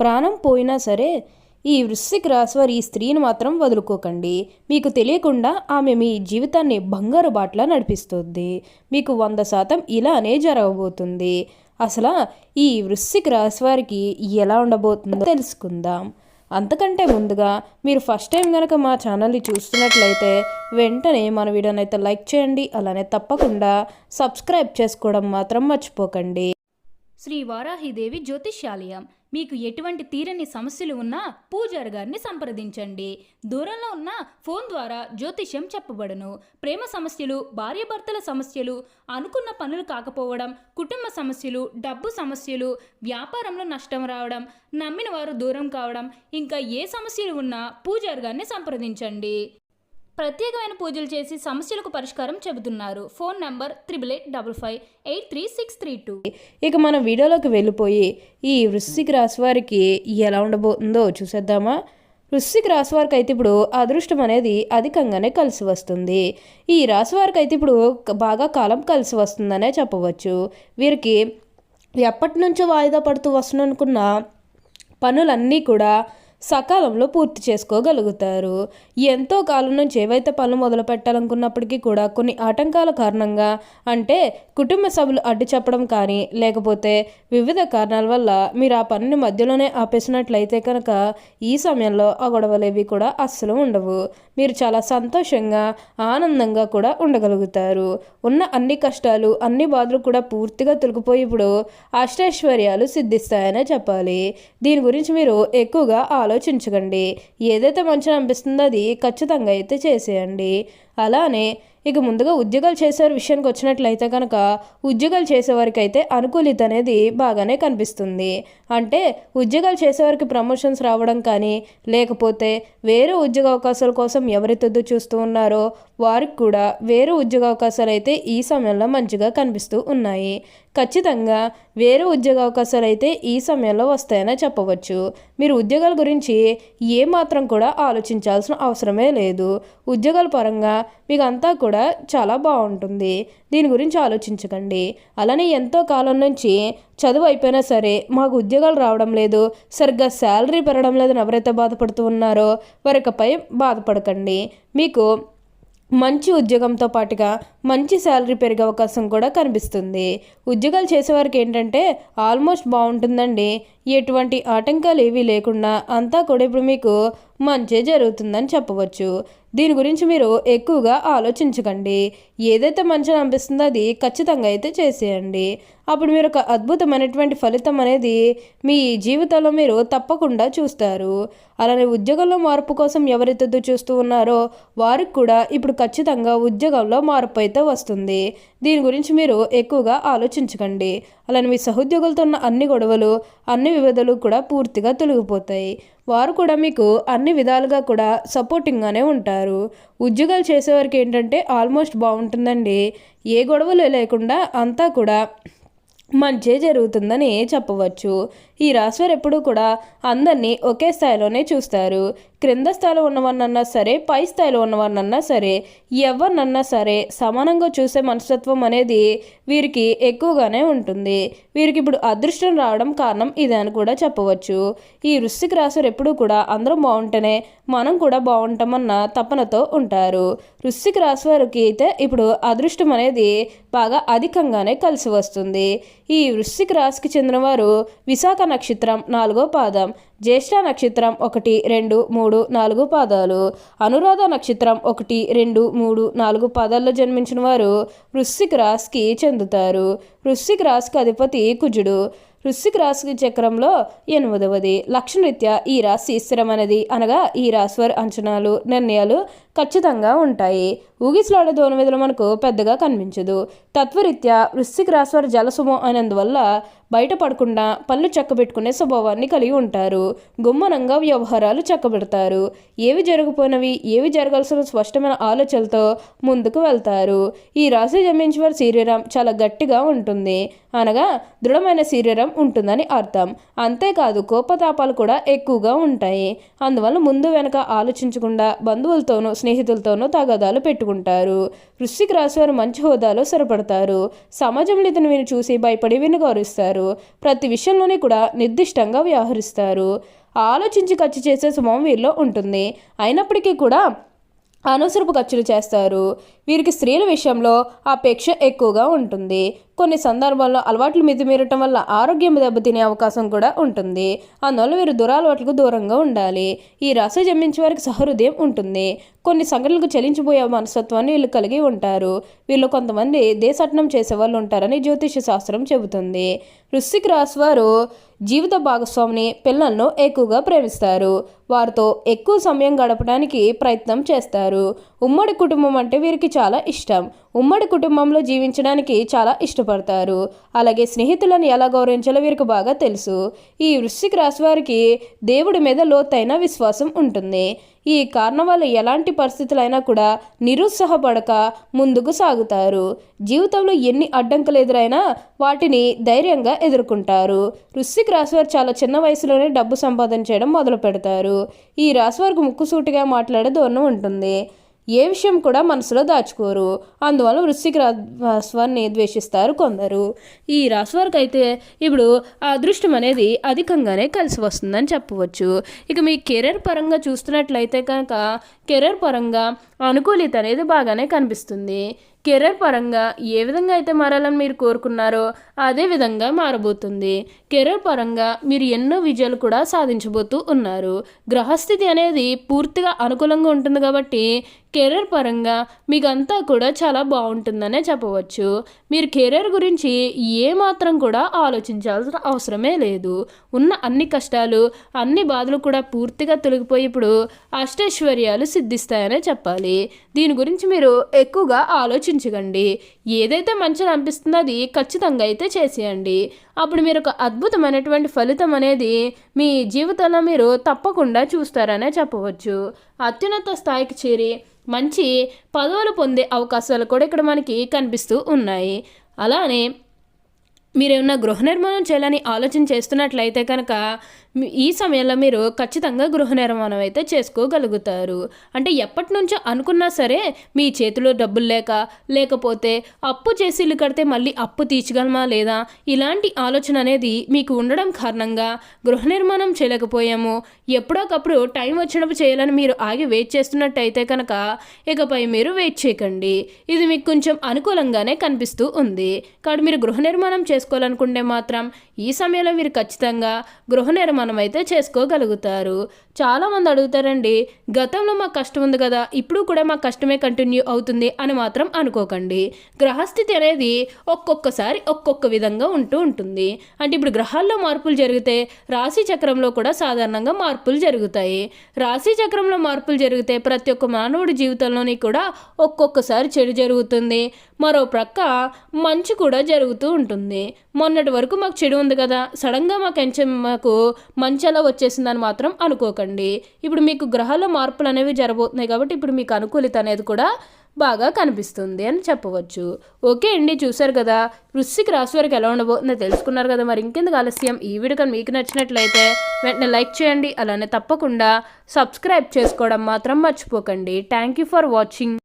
ప్రాణం పోయినా సరే ఈ వృశ్చిక రాశి వారి ఈ స్త్రీని మాత్రం వదులుకోకండి. మీకు తెలియకుండా ఆమె మీ జీవితాన్ని బంగారు బాటలా నడిపిస్తుంది. మీకు 100% ఇలానే జరగబోతుంది. అసలు ఈ వృశ్చిక రాశి వారికి ఎలా ఉండబోతుందో తెలుసుకుందాం. అంతకంటే ముందుగా మీరు ఫస్ట్ టైం కనుక మా ఛానల్ని చూస్తున్నట్లయితే వెంటనే మన వీడియోని అయితే లైక్ చేయండి. అలానే తప్పకుండా సబ్స్క్రైబ్ చేసుకోవడం మాత్రం మర్చిపోకండి. శ్రీ వారాహిదేవి జ్యోతిష్యాలయం. మీకు ఎటువంటి తీరని సమస్యలు ఉన్నా పూజారి గారిని సంప్రదించండి. దూరంలో ఉన్న ఫోన్ ద్వారా జ్యోతిష్యం చెప్పబడును. ప్రేమ సమస్యలు, భార్యాభర్తల సమస్యలు, అనుకున్న పనులు కాకపోవడం, కుటుంబ సమస్యలు, డబ్బు సమస్యలు, వ్యాపారంలో నష్టం రావడం, నమ్మిన వారు దూరం కావడం, ఇంకా ఏ సమస్యలు ఉన్నా పూజారి గారిని సంప్రదించండి. ప్రత్యేకమైన పూజలు చేసి సమస్యలకు పరిష్కారం చెబుతున్నారు. Phone number 8855583632. ఇక మన వీడియోలోకి వెళ్ళిపోయి ఈ వృశ్చిక రాశి వారికి ఎలా ఉండబోతుందో చూసేద్దామా. వృశ్చిక రాశి వారికి అయితే ఇప్పుడు అదృష్టం అనేది అధికంగానే కలిసి వస్తుంది. ఈ రాశి వారికి అయితే ఇప్పుడు బాగా కాలం కలిసి వస్తుందనే చెప్పవచ్చు. వీరికి ఎప్పటి నుంచో వాయిదా పడుతూ వస్తున్ననుకున్న పనులన్నీ కూడా సకాలంలో పూర్తి చేసుకోగలుగుతారు. ఎంతో కాలం నుంచి ఏవైతే పనులు మొదలు పెట్టాలనుకున్నప్పటికీ కూడా కొన్ని ఆటంకాల కారణంగా, అంటే కుటుంబ సభ్యులు అడ్డు చెప్పడం కానీ లేకపోతే వివిధ కారణాల వల్ల మీరు ఆ పనిని మధ్యలోనే ఆపేసినట్లయితే కనుక ఈ సమయంలో ఆ గొడవలేవి కూడా అస్సలు ఉండవు. మీరు చాలా సంతోషంగా ఆనందంగా కూడా ఉండగలుగుతారు. ఉన్న అన్ని కష్టాలు అన్ని బాధలు కూడా పూర్తిగా తొలగిపోయి ఇప్పుడు అష్టైశ్వర్యాలు సిద్ధిస్తాయనే చెప్పాలి. దీని గురించి మీరు ఎక్కువగా ఆలోచించకండి. ఏదైతే మంచిగా అనిపిస్తుందో అది ఖచ్చితంగా అయితే చేసేయండి. అలానే ఇక ముందుగా ఉద్యోగాలు చేసేవారి విషయానికి వచ్చినట్లయితే కనుక ఉద్యోగాలు చేసేవారికి అయితే అనుకూలిత అనేది బాగానే కనిపిస్తుంది. అంటే ఉద్యోగాలు చేసేవారికి ప్రమోషన్స్ రావడం కానీ లేకపోతే వేరే ఉద్యోగ అవకాశాల కోసం ఎవరైతే చూస్తూ ఉన్నారో వారికి కూడా వేరే ఉద్యోగ అవకాశాలు అయితే ఈ సమయంలో మంచిగా కనిపిస్తూ ఉన్నాయి. ఖచ్చితంగా వేరే ఉద్యోగ అవకాశాలు అయితే ఈ సమయంలో వస్తాయనే చెప్పవచ్చు. మీరు ఉద్యోగాల గురించి ఏమాత్రం కూడా ఆలోచించాల్సిన అవసరమే లేదు. ఉద్యోగాల పరంగా మీకు అంతా కూడా చాలా బాగుంటుంది. దీని గురించి ఆలోచించకండి. అలానే ఎంతో కాలం నుంచి చదువు అయిపోయినా సరే మాకు ఉద్యోగాలు రావడం లేదు, సరిగ్గా శాలరీ పెరగడం లేదని ఎవరైతే బాధపడుతూ ఉన్నారో వారికపై బాధపడకండి. మీకు మంచి ఉద్యోగంతో పాటుగా మంచి శాలరీ పెరిగే అవకాశం కూడా కనిపిస్తుంది. ఉద్యోగాలు చేసేవారికి ఏంటంటే ఆల్మోస్ట్ బాగుంటుందండి. ఎటువంటి ఆటంకాలు ఏవీ లేకుండా అంతా కూడా ఇప్పుడు మీకు మంచి జరుగుతుందని చెప్పవచ్చు. దీని గురించి మీరు ఎక్కువగా ఆలోచించకండి. ఏదైతే మంచిగా అనిపిస్తుందో అది ఖచ్చితంగా అయితే చేసేయండి. అప్పుడు మీరు ఒక అద్భుతమైనటువంటి ఫలితం అనేది మీ జీవితంలో మీరు తప్పకుండా చూస్తారు. అలానే ఉద్యోగంలో మార్పు కోసం ఎవరైతే చూస్తూ ఉన్నారో వారికి కూడా ఇప్పుడు ఖచ్చితంగా ఉద్యోగంలో మార్పు అయితే వస్తుంది. దీని గురించి మీరు ఎక్కువగా ఆలోచించకండి. అలానే మీ సహోద్యోగులతో ఉన్న అన్ని గొడవలు అన్ని వివాదాలు కూడా పూర్తిగా తొలగిపోతాయి. వారు కూడా మీకు అన్ని విధాలుగా కూడా సపోర్టింగ్గానే ఉంటారు. ఉద్యోగాలు చేసేవారికి ఏంటంటే ఆల్మోస్ట్ బాగుంటుందండి. ఏ గొడవలు లేకుండా అంతా కూడా మంచి జరుగుతుందని చెప్పవచ్చు. ఈ రాశివారు ఎప్పుడూ కూడా అందరినీ ఒకే స్థాయిలోనే చూస్తారు. క్రింద స్థాయిలో ఉన్నవారినన్నా సరే, పై స్థాయిలో ఉన్నవారినన్నా సరే, ఎవరినన్నా సరే సమానంగా చూసే మనస్తత్వం అనేది వీరికి ఎక్కువగానే ఉంటుంది. వీరికి ఇప్పుడు అదృష్టం రావడం కారణం ఇదే అని కూడా చెప్పవచ్చు. ఈ వృశ్చిక రాశివారు ఎప్పుడూ కూడా అందరం బాగుంటేనే మనం కూడా బాగుంటామన్న తపనతో ఉంటారు. వృశ్చిక రాశి వారికి అయితే ఇప్పుడు అదృష్టం అనేది బాగా అధికంగానే కలిసి వస్తుంది. ఈ వృశ్చిక రాశికి చెందినవారు విశాఖ నక్షత్రం 4వ పాదం, జ్యేష్ఠ నక్షత్రం 1, 2, 3, 4 పాదాలు, అనురాధ నక్షత్రం 1, 2, 3, 4 పాదాల్లో జన్మించిన వారు వృశ్చిక రాశికి చెందుతారు. వృశ్చిక రాశికి అధిపతి కుజుడు. వృశ్చిక రాశి చక్రంలో 8వది. లక్షణరీత్యా ఈ రాశి స్థిరమైనది, అనగా ఈ రాశి వారి అంచనాలు నిర్ణయాలు ఖచ్చితంగా ఉంటాయి. ఊగిసలాడే దోణ విధులు మనకు పెద్దగా కనిపించదు. తత్వరీత్యా వృశ్చిక రాశి వారి జలసుమం అయినందువల్ల బయటపడకుండా పనులు చక్కబెట్టుకునే స్వభావాన్ని కలిగి ఉంటారు. గుమ్మనంగా వ్యవహారాలు చక్కబెడతారు. ఏవి జరగపోయినవి ఏవి జరగాల్సిన స్పష్టమైన ఆలోచనలతో ముందుకు వెళ్తారు. ఈ రాశి జన్మించిన వారి శరీరం చాలా గట్టిగా ఉంటుంది, అనగా దృఢమైన శరీరం ఉంటుందని అర్థం. అంతేకాదు కోపతాపాలు కూడా ఎక్కువగా ఉంటాయి. అందువల్ల ముందు వెనక ఆలోచించకుండా బంధువులతోనూ స్నేహితులతోనూ తగాదాలు పెట్టుకుంటారు. వృశ్చిక రాశి వారు మంచి హోదాలో స్థిరపడతారు. సమాజంలో ఇతను వీరిని చూసి భయపడి వీరిని గౌరవిస్తారు. ప్రతి విషయంలోనే కూడా నిర్దిష్టంగా వ్యవహరిస్తారు. ఆలోచించి ఖర్చు చేసే స్వభావం వీరిలో ఉంటుంది. అయినప్పటికీ కూడా అనవసరపు ఖర్చులు చేస్తారు. వీరికి స్త్రీల విషయంలో అపేక్ష ఎక్కువగా ఉంటుంది. కొన్ని సందర్భాల్లో అలవాట్లు మితిమీరటం వల్ల ఆరోగ్యం దెబ్బతినే అవకాశం కూడా ఉంటుంది. అందువల్ల వీరు దురలవాట్లకు దూరంగా ఉండాలి. ఈ రాశి జన్మించే వారికి సహృదయం ఉంటుంది. కొన్ని సంఘటనలకు చెలించిపోయే మనస్తత్వాన్ని వీళ్ళు కలిగి ఉంటారు. వీళ్ళు కొంతమంది దేశాటనం చేసే వాళ్ళు ఉంటారని జ్యోతిష శాస్త్రం చెబుతుంది. వృశ్చిక రాశి వారు జీవిత భాగస్వామిని పిల్లలను ఎక్కువగా ప్రేమిస్తారు. వారితో ఎక్కువ సమయం గడపడానికి ప్రయత్నం చేస్తారు. ఉమ్మడి కుటుంబం అంటే వీరికి చాలా ఇష్టం. ఉమ్మడి కుటుంబంలో జీవించడానికి చాలా ఇష్టపడతారు. అలాగే స్నేహితులను ఎలా గౌరవించాలో వీరికి బాగా తెలుసు. ఈ వృశ్చిక రాశి వారికి దేవుడి మీద లోతైన విశ్వాసం ఉంటుంది. ఈ కారణం వల్ల ఎలాంటి పరిస్థితులైనా కూడా నిరుత్సాహపడక ముందుకు సాగుతారు. జీవితంలో ఎన్ని అడ్డంకులు ఎదురైనా వాటిని ధైర్యంగా ఎదుర్కొంటారు. వృశ్చిక రాశి వారు చాలా చిన్న వయసులోనే డబ్బు సంపాదన చేయడం మొదలు పెడతారు. ఈ రాశి వారికి ముక్కుసూటిగా మాట్లాడే ధోరణి ఉంటుంది. ఏ విషయం కూడా మనసులో దాచుకోరు. అందువల్ల వృశ్చిక రాశి వారిని ద్వేషిస్తారు కొందరు. ఈ రాశి వారికి అయితే ఇప్పుడు ఆ అదృష్టం అనేది అధికంగానే కలిసి వస్తుందని చెప్పవచ్చు. ఇక మీ కెరీర్ పరంగా చూస్తున్నట్లయితే కనుక కెరీర్ పరంగా అనుకూలిత అనేది బాగానే కనిపిస్తుంది. కెరీర్ పరంగా ఏ విధంగా అయితే మారాలని మీరు కోరుకున్నారో అదే విధంగా మారబోతుంది. కెరీర్ పరంగా మీరు ఎన్నో విజయాలు కూడా సాధించబోతూ ఉన్నారు. గ్రహస్థితి అనేది పూర్తిగా అనుకూలంగా ఉంటుంది కాబట్టి కెరీర్ పరంగా మీకంతా కూడా చాలా బాగుంటుందనే చెప్పవచ్చు. మీరు కెరీర్ గురించి ఏమాత్రం కూడా ఆలోచించాల్సిన అవసరమే లేదు. ఉన్న అన్ని కష్టాలు అన్ని బాధలు కూడా పూర్తిగా తొలగిపోయి ఇప్పుడు అష్టైశ్వర్యాలు సిద్ధిస్తాయనే చెప్పాలి. దీని గురించి మీరు ఎక్కువగా ఆలోచించకండి. ఏదైతే మంచిగా అనిపిస్తుందో అది ఖచ్చితంగా అయితే చేసేయండి. అప్పుడు మీరు ఒక అద్భుతమైనటువంటి ఫలితం అనేది మీ జీవితంలో మీరు తప్పకుండా చూస్తారనే చెప్పవచ్చు. అత్యున్నత స్థాయికి చేరి మంచి పదవులు పొందే అవకాశాలు కూడా ఇక్కడ మనకి కనిపిస్తూ ఉన్నాయి. అలానే మీరేమన్నా గృహ నిర్మాణం చేయాలని ఆలోచన చేస్తున్నట్లయితే కనుక ఈ సమయంలో మీరు ఖచ్చితంగా గృహ నిర్మాణం అయితే చేసుకోగలుగుతారు. అంటే ఎప్పటి నుంచో అనుకున్నా సరే మీ చేతిలో డబ్బులు లేకపోతే అప్పు చేసి ఇల్లు కడితే మళ్ళీ అప్పు తీర్చగలమా లేదా ఇలాంటి ఆలోచన అనేది మీకు ఉండడం కారణంగా గృహ నిర్మాణం చేయలేకపోయాము, ఎప్పుడోకప్పుడు టైం వచ్చినప్పుడు చేయాలని మీరు ఆగి వెయిట్ చేస్తున్నట్టయితే కనుక ఇకపై మీరు వెయిట్ చేయకండి. ఇది మీకు కొంచెం అనుకూలంగానే కనిపిస్తూ ఉంది. కాబట్టి మీరు గృహ నిర్మాణం చేసుకోవాలనుకుంటే మాత్రం ఈ సమయంలో మీరు ఖచ్చితంగా గృహ నిర్మాణం అయితే చేసుకోగలుగుతారు. చాలామంది అడుగుతారండి, గతంలో మాకు కష్టం ఉంది కదా, ఇప్పుడు కూడా మా కష్టమే కంటిన్యూ అవుతుంది అని మాత్రం అనుకోకండి. గ్రహస్థితి అనేది ఒక్కొక్కసారి ఒక్కొక్క విధంగా ఉంటూ ఉంటుంది. అంటే ఇప్పుడు గ్రహాల్లో మార్పులు జరిగితే రాశి చక్రంలో కూడా సాధారణంగా మార్పులు జరుగుతాయి. రాశి చక్రంలో మార్పులు జరిగితే ప్రతి ఒక్క మానవుడి జీవితంలోని కూడా ఒక్కొక్కసారి చెడు జరుగుతుంది, మరో ప్రక్క మంచి కూడా జరుగుతూ ఉంటుంది. మొన్నటి వరకు మాకు చెడు ఉంది కదా, సడన్గా మాకు మంచి ఎలా వచ్చేసిందని మాత్రం అనుకోకండి. ఇప్పుడు మీకు గ్రహాల మార్పులు అనేవి జరగబోతున్నాయి కాబట్టి ఇప్పుడు మీకు అనుకూలిత అనేది కూడా బాగా కనిపిస్తుంది అని చెప్పవచ్చు. ఓకే అండి, చూసారు కదా వృశ్చిక రాశి వారికి ఎలా ఉండబోతుందో తెలుసుకున్నారు కదా. మరి ఇంకెందుకు ఆలస్యం, ఈ వీడియో కానీ మీకు నచ్చినట్లయితే వెంటనే లైక్ చేయండి. అలానే తప్పకుండా సబ్స్క్రైబ్ చేసుకోవడం మాత్రం మర్చిపోకండి. Thank you for watching.